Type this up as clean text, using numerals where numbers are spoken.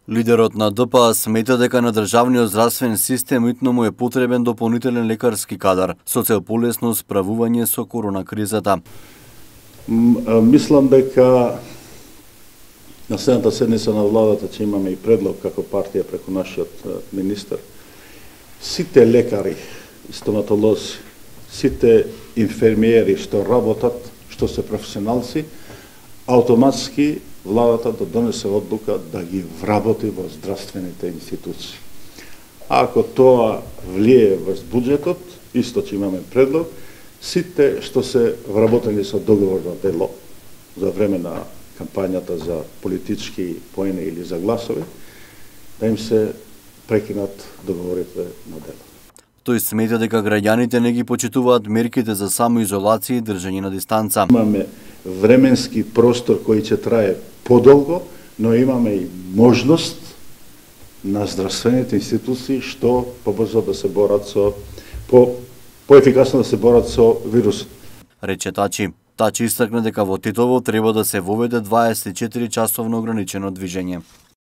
Лидерот на ДПА смета дека на државниот здравствен систем итно му е потребен дополнителен лекарски кадар со цел полесно справување со коронакризата. Мислам дека на следната седница на владата ќе имаме и предлог како партија преку нашиот министер. Сите лекари, стоматолози, сите инфермиери што работат, што се професионалци, автоматски владата да донесе одлука да ги вработи во здравствените институции. Ако тоа влие во буџетот, исто ќе имаме предлог, сите што се вработени со договорно дело за време на кампањата за политички поени или за гласови, да им се прекинат договорите на дело. Тој смета дека граѓаните не ги почитуваат мерките за самоизолација и држање на дистанца. Имаме временски простор кој ќе трае подолго, но имаме и можност на здравствените институции што побрзо да се борат со поефикасно да се борат со вирусот. Рече Тачи. Тачи истакна дека во Титово треба да се воведе 24 часовно ограничено движење.